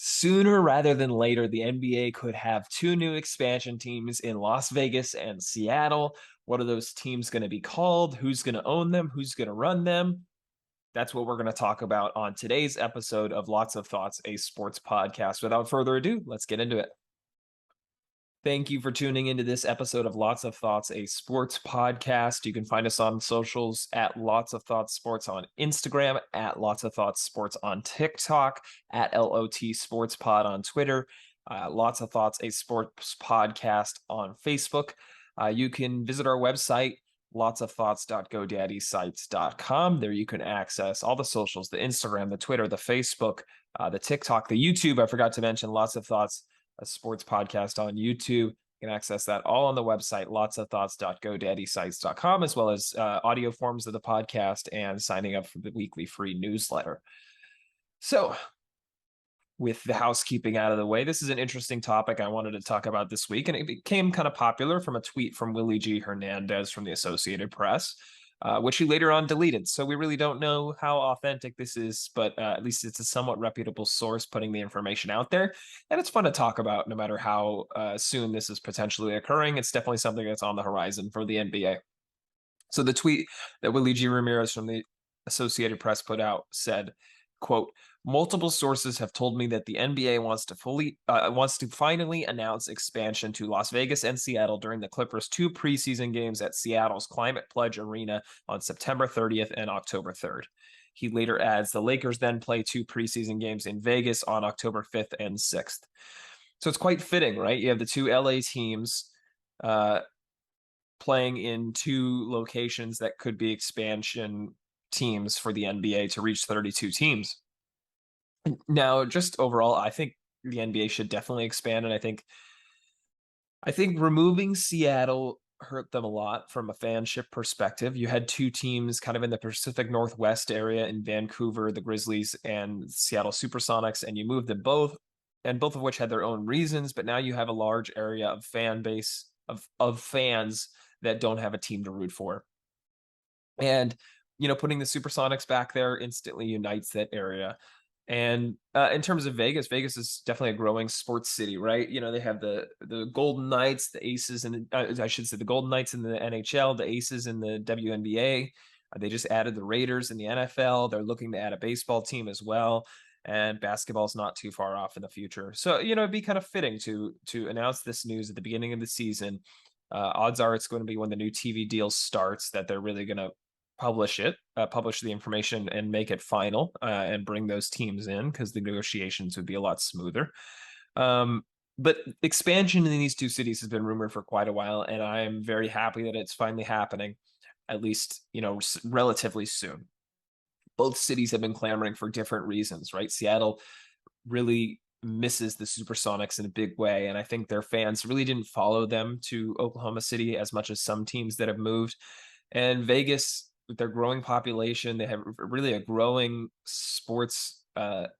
Sooner rather than later, the NBA could have two new expansion teams in Las Vegas and Seattle. What are those teams going to be called? Who's going to own them? Who's going to run them? That's what we're going to talk about on today's episode of Lots of Thoughts, a sports podcast. Without further ado, let's get into it. Thank you for tuning into this episode of Lots of Thoughts, a sports podcast. You can find us on socials at Lots of Thoughts Sports on Instagram, at Lots of Thoughts Sports on TikTok, at LOT Sports Pod on Twitter, Lots of Thoughts, a sports podcast on Facebook. You can visit our website, lotsofthoughts.godaddysites.com. There you can access all the socials, the Instagram, the Twitter, the Facebook, the TikTok, the YouTube. I forgot to mention Lots of Thoughts, a sports podcast on YouTube. You can access that all on the website, lotsofthoughts.godaddysites.com, as well as audio forms of the podcast and signing up for the weekly free newsletter. So, with the housekeeping out of the way, this is an interesting topic I wanted to talk about this week, and it became kind of popular from a tweet from Willie G. Hernandez from the Associated Press, which he later on deleted. So we really don't know how authentic this is, but at least it's a somewhat reputable source putting the information out there. And it's fun to talk about no matter how soon this is potentially occurring. It's definitely something that's on the horizon for the NBA. So the tweet that Willie G. Ramirez from the Associated Press put out said, quote, multiple sources have told me that the NBA wants to finally announce expansion to Las Vegas and Seattle during the Clippers' two preseason games at Seattle's Climate Pledge Arena on September 30th and October 3rd. He later adds the Lakers then play two preseason games in Vegas on October 5th and 6th. So it's quite fitting, right? You have the two LA teams playing in two locations that could be expansion teams for the NBA to reach 32 teams. Now, just overall, I think the NBA should definitely expand, and I think removing Seattle hurt them a lot from a fanship perspective. You had two teams kind of in the Pacific Northwest area in Vancouver, the Grizzlies and Seattle Supersonics, and you moved them both, and both of which had their own reasons, but now you have a large area of fan base of fans that don't have a team to root for. And, putting the Supersonics back there instantly unites that area. And in terms of Vegas, Vegas is definitely a growing sports city, right? They have the Golden Knights, the Aces, and I should say the Golden Knights in the NHL, the Aces in the WNBA. They just added the Raiders in the NFL. They're looking to add a baseball team as well, and basketball's not too far off in the future. So it'd be kind of fitting to announce this news at the beginning of the season. Odds are it's going to be when the new TV deal starts that they're really going to publish the information and make it final and bring those teams in, because the negotiations would be a lot smoother. But expansion in these two cities has been rumored for quite a while, and I'm very happy that it's finally happening, at least, relatively soon. Both cities have been clamoring for different reasons, right? Seattle really misses the Supersonics in a big way, and I think their fans really didn't follow them to Oklahoma City as much as some teams that have moved. And Vegas, with their growing population, they have really a growing sports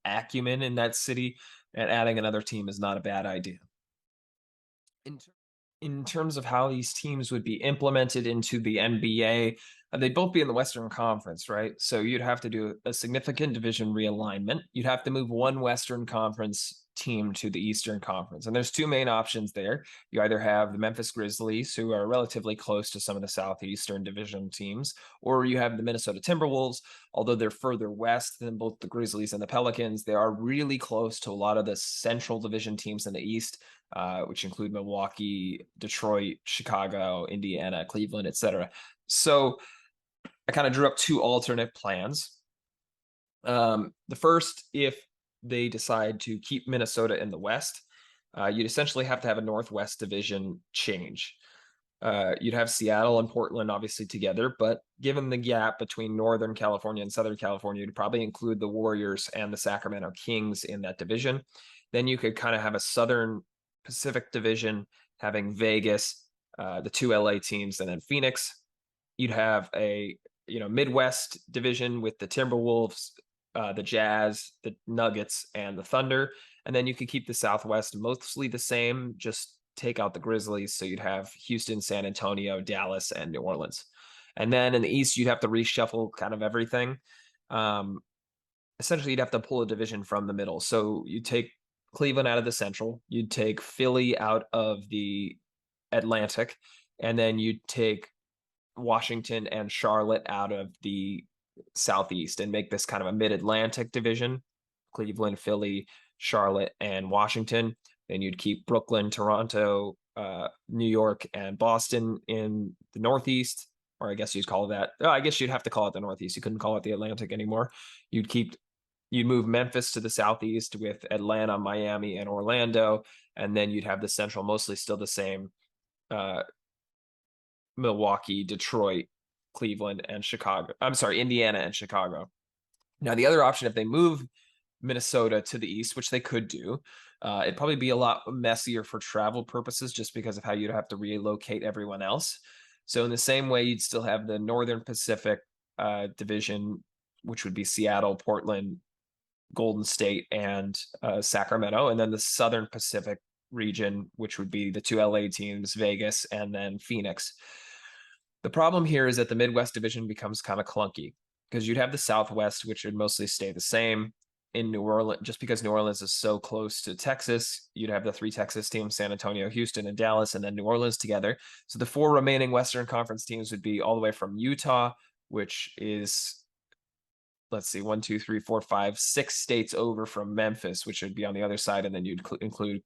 acumen in that city, and adding another team is not a bad idea. In terms of how these teams would be implemented into the NBA, they'd both be in the Western Conference, right? So you'd have to do a significant division realignment. You'd have to move one Western Conference team to the Eastern Conference. And there's two main options there. You either have the Memphis Grizzlies, who are relatively close to some of the Southeastern Division teams, or you have the Minnesota Timberwolves. Although they're further west than both the Grizzlies and the Pelicans, they are really close to a lot of the Central Division teams in the East, which include Milwaukee, Detroit, Chicago, Indiana, Cleveland, etc. So I kind of drew up two alternate plans. The first, if they decide to keep Minnesota in the West, you'd essentially have to have a Northwest Division change. You'd have Seattle and Portland obviously together, but given the gap between Northern California and Southern California, you'd probably include the Warriors and the Sacramento Kings in that division. Then you could kind of have a Southern Pacific Division, having Vegas, the two LA teams, and then Phoenix. You'd have a Midwest division with the Timberwolves, the Jazz, the Nuggets, and the Thunder. And then you could keep the Southwest mostly the same, just take out the Grizzlies. So you'd have Houston, San Antonio, Dallas, and New Orleans. And then in the East, you'd have to reshuffle kind of everything. Essentially, you'd have to pull a division from the middle. So you take Cleveland out of the Central. You'd take Philly out of the Atlantic, and then you'd take Washington and Charlotte out of the Southeast and make this kind of a mid-Atlantic division. Cleveland, Philly, Charlotte, and Washington. Then you'd keep Brooklyn, Toronto, New York, and Boston in the Northeast, or I guess you'd call that. Oh, I guess you'd have to call it the Northeast. You couldn't call it the Atlantic anymore. You'd move Memphis to the Southeast with Atlanta, Miami, and Orlando, and then you'd have the Central mostly still the same. Milwaukee, Detroit, Cleveland, and Chicago. I'm sorry, Indiana and Chicago. Now, the other option, if they move Minnesota to the East, which they could do, it'd probably be a lot messier for travel purposes just because of how you'd have to relocate everyone else. So in the same way, you'd still have the Northern Pacific division, which would be Seattle, Portland, Golden State, and Sacramento, and then the Southern Pacific region, which would be the two LA teams, Vegas, and then Phoenix. The problem here is that the Midwest division becomes kind of clunky because you'd have the Southwest, which would mostly stay the same. In New Orleans, just because New Orleans is so close to Texas, you'd have the three Texas teams, San Antonio, Houston, and Dallas, and then New Orleans together. So the four remaining Western Conference teams would be all the way from Utah, which is, let's see, 1, 2, 3, 4, 5, 6 states over from Memphis, which would be on the other side, and then you'd include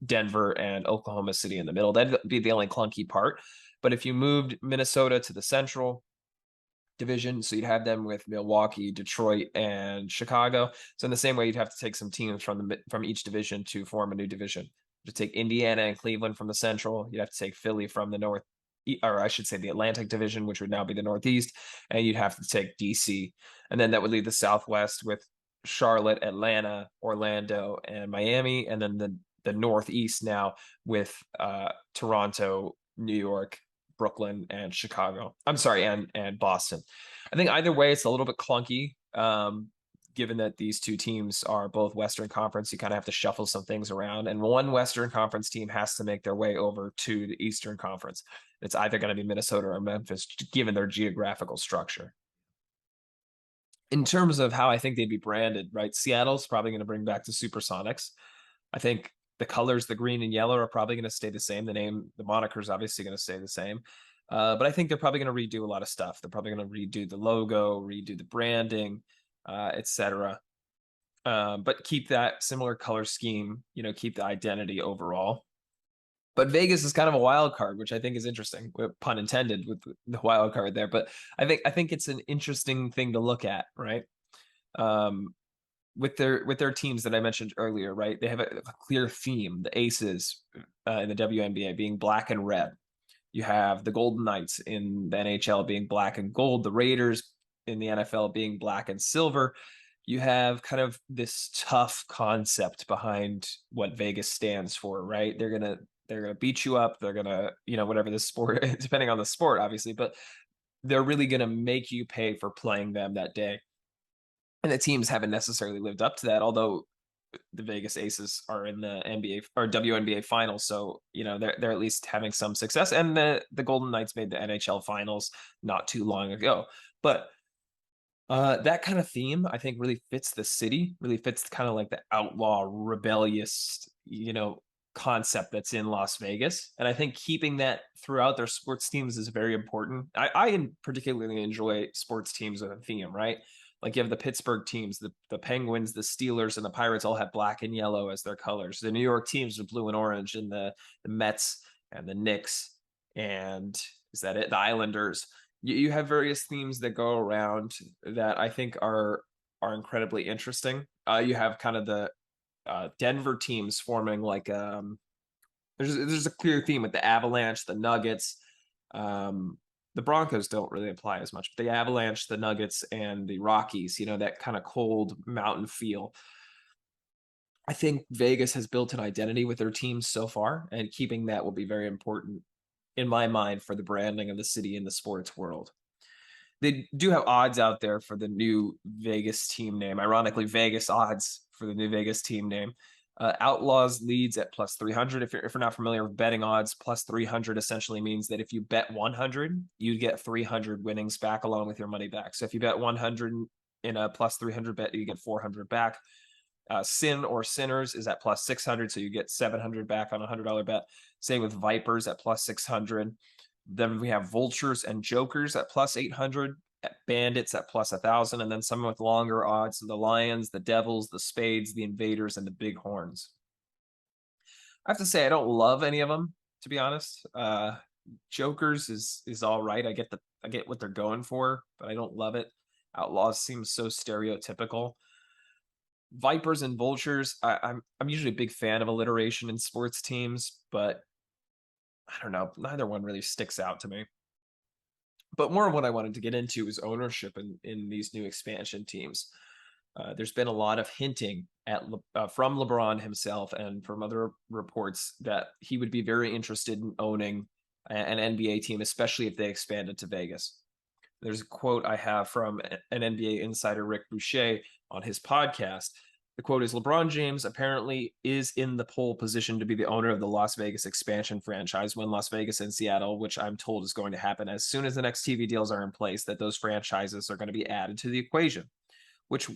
Denver and Oklahoma City in the middle. That'd be the only clunky part. But if you moved Minnesota to the Central division, so you'd have them with Milwaukee, Detroit, and Chicago. So in the same way, you'd have to take some teams from each division to form a new division. To take Indiana and Cleveland from the Central, you'd have to take Philly from the North, or I should say the Atlantic division, which would now be the Northeast, and you'd have to take DC. And then that would leave the Southwest with Charlotte, Atlanta, Orlando, and Miami, and then the Northeast now with Toronto, New York, Brooklyn, and Chicago. I'm sorry, and Boston. I think either way, it's a little bit clunky. Given that these two teams are both Western Conference, you kind of have to shuffle some things around. And one Western Conference team has to make their way over to the Eastern Conference. It's either going to be Minnesota or Memphis, given their geographical structure. In terms of how I think they'd be branded, right? Seattle's probably going to bring back the Supersonics. I think the colors, the green and yellow, are probably going to stay the same. The name, the moniker is obviously going to stay the same. But I think they're probably going to redo a lot of stuff. They're probably going to redo the logo, redo the branding, etc. But keep that similar color scheme, keep the identity overall. But Vegas is kind of a wild card, which I think is interesting, pun intended with the wild card there. But I think it's an interesting thing to look at, right? With their teams that I mentioned earlier, right? They have a clear theme. The Aces in the WNBA being black and red. You have the Golden Knights in the NHL being black and gold. The Raiders in the NFL being black and silver. You have kind of this tough concept behind what Vegas stands for, right? They're gonna beat you up. They're gonna, whatever the sport, depending on the sport, obviously, but they're really gonna make you pay for playing them that day. And the teams haven't necessarily lived up to that, although the Vegas Aces are in the NBA or WNBA finals, so they're at least having some success. And the Golden Knights made the NHL finals not too long ago. But that kind of theme, I think, really fits the city, really fits kind of like the outlaw, rebellious, concept that's in Las Vegas. And I think keeping that throughout their sports teams is very important. I particularly enjoy sports teams with a theme, right? Like you have the Pittsburgh teams, the Penguins, the Steelers, and the Pirates all have black and yellow as their colors. The New York teams with blue and orange, and the Mets and the Knicks, and is that it? The Islanders. You have various themes that go around that I think are incredibly interesting. You have kind of the Denver teams forming like there's a clear theme with the Avalanche, the Nuggets. The Broncos don't really apply as much, but the Avalanche, the Nuggets, and the Rockies, that kind of cold mountain feel. I think Vegas has built an identity with their teams so far, and keeping that will be very important in my mind for the branding of the city in the sports world. They do have odds out there for the new Vegas team name. Ironically, Vegas odds for the new Vegas team name. Outlaws leads at plus 300. If you're not familiar with betting odds, plus 300 essentially means that if you bet 100, you get 300 winnings back along with your money back. So if you bet 100 in a plus 300 bet, you get 400 back. Sin or Sinners is at plus 600, so you get 700 back on a $100 bet. Same with Vipers at plus 600. Then we have Vultures and Jokers at plus 800, Bandits at plus 1,000, and then some with longer odds: the Lions, the Devils, the Spades, the Invaders, and the Bighorns. I have to say I don't love any of them, to be honest. Jokers is all right. I get what they're going for, but I don't love it. Outlaws seems so stereotypical. Vipers and Vultures, I'm usually a big fan of alliteration in sports teams, but I don't know, neither one really sticks out to me. But more of what I wanted to get into is ownership in these new expansion teams. There's been a lot of hinting from LeBron himself and from other reports that he would be very interested in owning an NBA team, especially if they expanded to Vegas. There's a quote I have from an NBA insider, Rick Boucher, on his podcast. The quote is: LeBron James apparently is in the pole position to be the owner of the Las Vegas expansion franchise when Las Vegas and Seattle, which I'm told is going to happen as soon as the next TV deals are in place, that those franchises are going to be added to the equation, which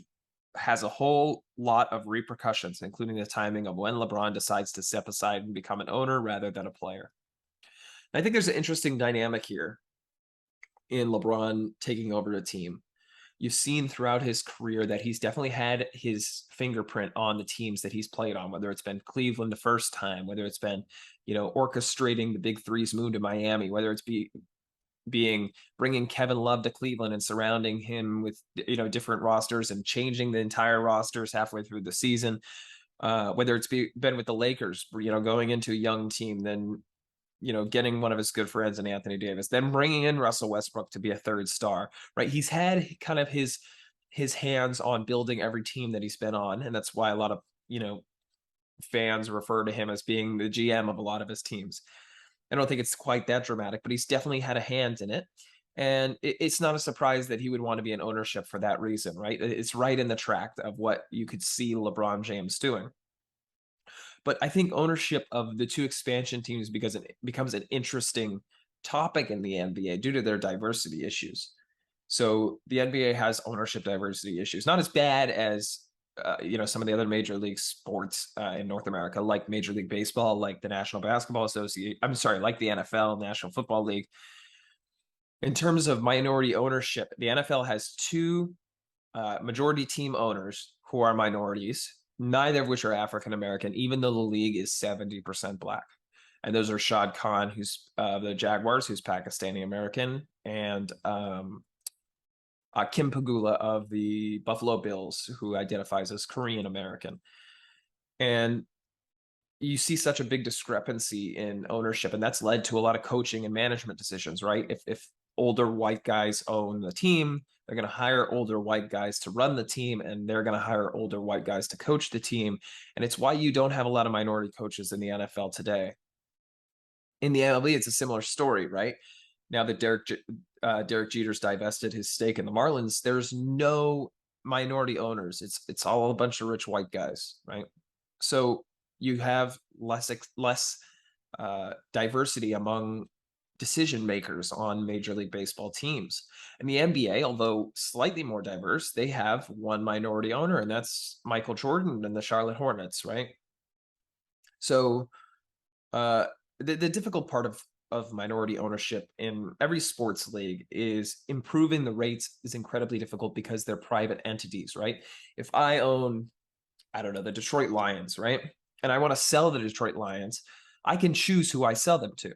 has a whole lot of repercussions, including the timing of when LeBron decides to step aside and become an owner rather than a player. And I think there's an interesting dynamic here in LeBron taking over a team. You've seen throughout his career that he's definitely had his fingerprint on the teams that he's played on, whether it's been Cleveland the first time, whether it's been, orchestrating the Big Three's move to Miami, whether it's bringing Kevin Love to Cleveland and surrounding him with, different rosters and changing the entire rosters halfway through the season, whether it's been with the Lakers, going into a young team, then getting one of his good friends in Anthony Davis, then bringing in Russell Westbrook to be a third star, right? He's had kind of his hands on building every team that he's been on, and that's why a lot of fans refer to him as being the GM of a lot of his teams. I don't think it's quite that dramatic, but he's definitely had a hand in it. And it's not a surprise that he would want to be in ownership for that reason, right? It's right in the track of what you could see LeBron James doing. But I think ownership of the two expansion teams becomes an interesting topic in the NBA due to their diversity issues. So the NBA has ownership diversity issues, not as bad as some of the other major league sports in North America, like Major League Baseball, like the National Basketball Association. I'm sorry, like the NFL, National Football League. In terms of minority ownership, the NFL has two majority team owners who are minorities, neither of which are African American, even though the league is 70% Black. And those are Shad Khan, who's the Jaguars, who's Pakistani American, and Kim Pagula of the Buffalo Bills, who identifies as Korean American. And you see such a big discrepancy in ownership, and that's led to a lot of coaching and management decisions, right? If older white guys own the team, they're going to hire older white guys to run the team, and they're going to hire older white guys to coach the team. And it's why you don't have a lot of minority coaches in the NFL today. In the MLB, it's a similar story, right? Now that Derek Jeter's divested his stake in the Marlins, there's no minority owners. It's all a bunch of rich white guys, right? So you have less diversity among decision makers on Major League Baseball teams. And the NBA, although slightly more diverse, they have one minority owner, and that's Michael Jordan and the Charlotte Hornets, right? So the difficult part of minority ownership in every sports league is improving the rates is incredibly difficult because they're private entities, right? If I own, I don't know, the Detroit Lions, right? And I want to sell the Detroit Lions, I can choose who I sell them to.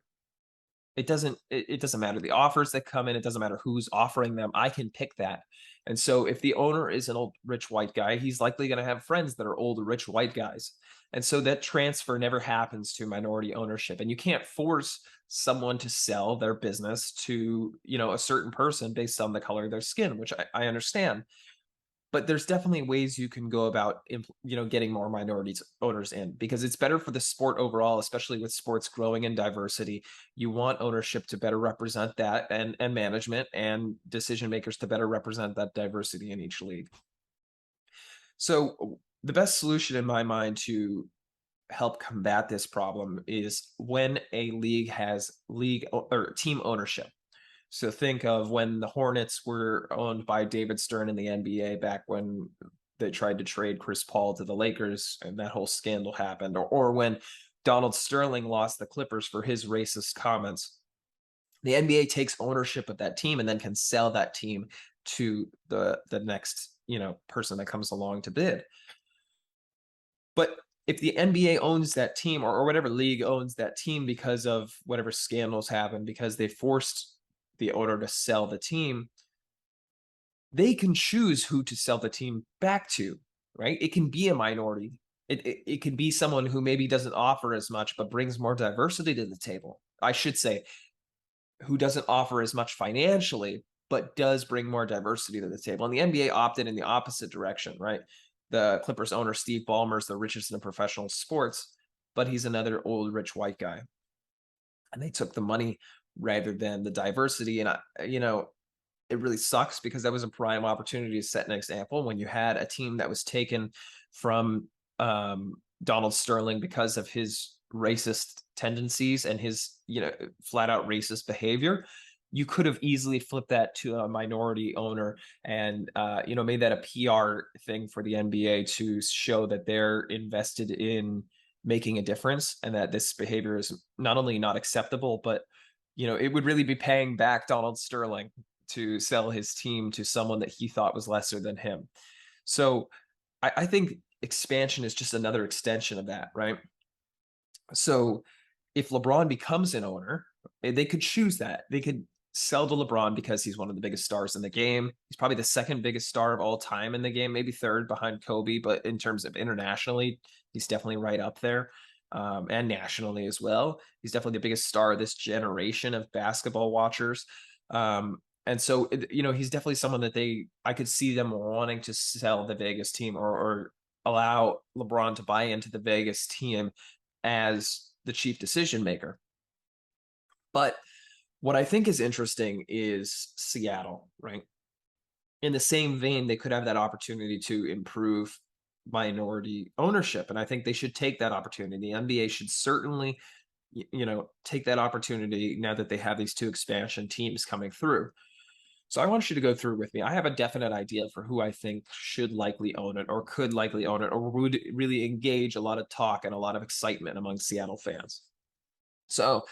It doesn't matter the offers that come in. It doesn't matter who's offering them. I can pick that. And so if the owner is an old rich white guy, he's likely going to have friends that are old rich white guys. And so that transfer never happens to minority ownership. And you can't force someone to sell their business to, a certain person based on the color of their skin, which I understand. But there's definitely ways you can go about, getting more minorities owners in, because it's better for the sport overall, especially with sports growing in diversity. You want ownership to better represent that, and management and decision makers to better represent that diversity in each league. So the best solution in my mind to help combat this problem is when a league has league or team ownership. So think of when the Hornets were owned by David Stern in the NBA back when they tried to trade Chris Paul to the Lakers and that whole scandal happened, or when Donald Sterling lost the Clippers for his racist comments. The NBA takes ownership of that team and then can sell that team to the next, person that comes along to bid. But if the NBA owns that team, or whatever league owns that team because of whatever scandals happen, because they forced the owner to sell the team, they can choose who to sell the team back to, right? It can be a minority. It can be someone who maybe doesn't offer as much, but brings more diversity to the table. I should say, who doesn't offer as much financially, but does bring more diversity to the table. And the NBA opted in the opposite direction, right? The Clippers owner, Steve Ballmer, is the richest in professional sports, but he's another old, rich white guy. And they took the money rather than the diversity. And, it really sucks because that was a prime opportunity to set an example when you had a team that was taken from Donald Sterling because of his racist tendencies and his flat out racist behavior. You could have easily flipped that to a minority owner and made that a PR thing for the NBA to show that they're invested in making a difference and that this behavior is not only not acceptable, but it would really be paying back Donald Sterling to sell his team to someone that he thought was lesser than him. So I think expansion is just another extension of that, right? So if LeBron becomes an owner, they could choose that. They could sell to LeBron because he's one of the biggest stars in the game. He's probably the second biggest star of all time in the game, maybe third behind Kobe, but in terms of internationally, he's definitely right up there. And nationally as well. He's definitely the biggest star of this generation of basketball watchers. And so, he's definitely someone that I could see them wanting to sell the Vegas team or allow LeBron to buy into the Vegas team as the chief decision maker. But what I think is interesting is Seattle, right? In the same vein, they could have that opportunity to improve minority ownership. And I think they should take that opportunity. The NBA should certainly, take that opportunity now that they have these two expansion teams coming through. So I want you to go through with me. I have a definite idea for who I think should likely own it or could likely own it or would really engage a lot of talk and a lot of excitement among Seattle fans. So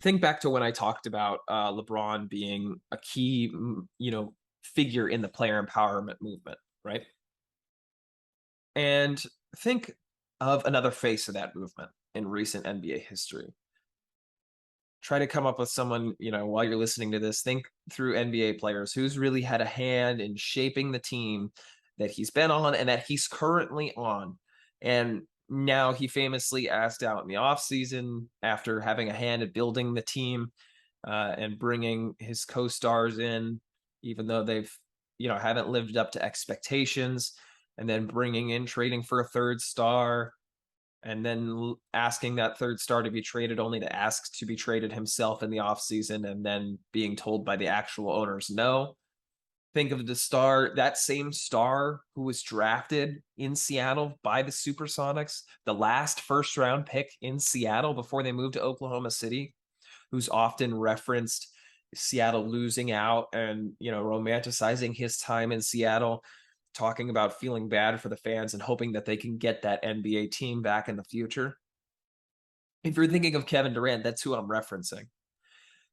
think back to when I talked about LeBron being a key, figure in the player empowerment movement, right? And think of another face of that movement in recent NBA history. Try to come up with someone, while you're listening to this, think through NBA players who's really had a hand in shaping the team that he's been on and that he's currently on. And now he famously asked out in the offseason after having a hand at building the team and bringing his co-stars in, even though they've, haven't lived up to expectations, and then bringing in trading for a third star and then asking that third star to be traded only to ask to be traded himself in the offseason and then being told by the actual owners no. Think of that same star who was drafted in Seattle by the Supersonics, the last first round pick in Seattle before they moved to Oklahoma City, who's often referenced Seattle losing out and, romanticizing his time in Seattle, talking about feeling bad for the fans and hoping that they can get that NBA team back in the future. If you're thinking of Kevin Durant, that's who I'm referencing.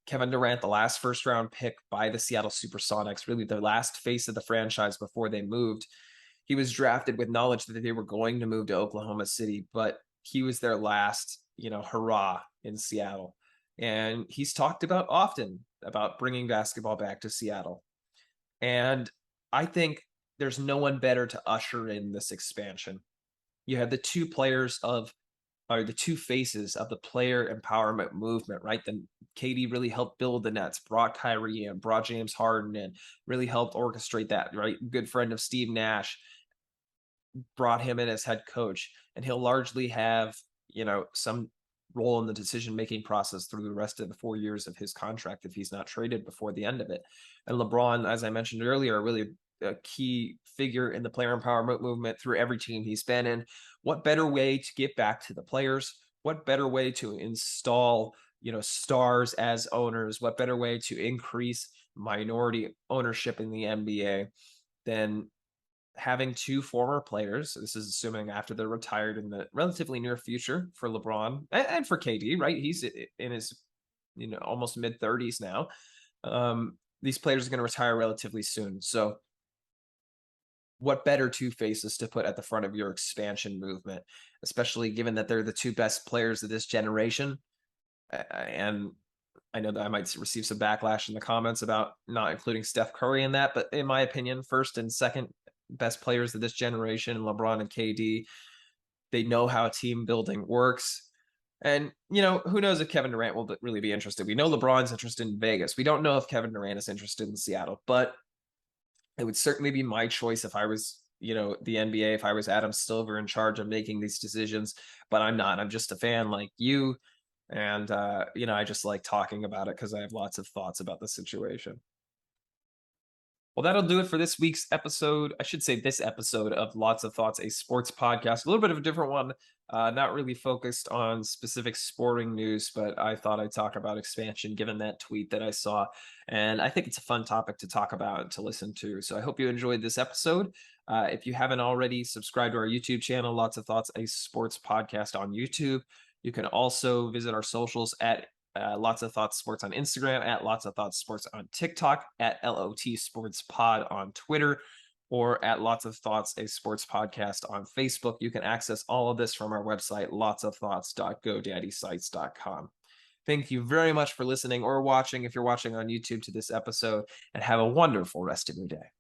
Kevin Durant, the last first round pick by the Seattle Supersonics, really the last face of the franchise before they moved. He was drafted with knowledge that they were going to move to Oklahoma City, but he was their last, hurrah in Seattle. And he's talked about often about bringing basketball back to Seattle. And I think there's no one better to usher in this expansion. You have the two players of, or the two faces of the player empowerment movement, right? Then KD really helped build the Nets, brought Kyrie and brought James Harden in, really helped orchestrate that, right? Good friend of Steve Nash, brought him in as head coach, and he'll largely have, some role in the decision-making process through the rest of the 4 years of his contract if he's not traded before the end of it. And LeBron, as I mentioned earlier, really a key figure in the player empowerment movement through every team he's been in. What better way to get back to the players? What better way to install, stars as owners? What better way to increase minority ownership in the NBA than having two former players, this is assuming after they're retired in the relatively near future for LeBron and for KD, right? He's in his, almost mid 30s now. These players are going to retire relatively soon. So, what better two faces to put at the front of your expansion movement, especially given that they're the two best players of this generation? And I know that I might receive some backlash in the comments about not including Steph Curry in that, but in my opinion, first and second best players of this generation, LeBron and KD, they know how team building works. And, who knows if Kevin Durant will really be interested. We know LeBron's interested in Vegas. We don't know if Kevin Durant is interested in Seattle, but it would certainly be my choice if I was, the NBA, if I was Adam Silver in charge of making these decisions, but I'm not. I'm just a fan like you. And, I just like talking about it because I have lots of thoughts about the situation. Well, that'll do it for this week's episode. I should say this episode of Lots of Thoughts, a sports podcast. A little bit of a different one, not really focused on specific sporting news, but I thought I'd talk about expansion given that tweet that I saw. And I think it's a fun topic to talk about and to listen to. So I hope you enjoyed this episode. If you haven't already, subscribe to our YouTube channel, Lots of Thoughts, a sports podcast on YouTube. You can also visit our socials at Lots of Thoughts Sports on Instagram, at Lots of Thoughts Sports on TikTok, at LOT Sports Pod on Twitter, or at Lots of Thoughts, a sports podcast on Facebook. You can access all of this from our website, lotsofthoughts.godaddysites.com. Thank you very much for listening or watching if you're watching on YouTube to this episode, and have a wonderful rest of your day.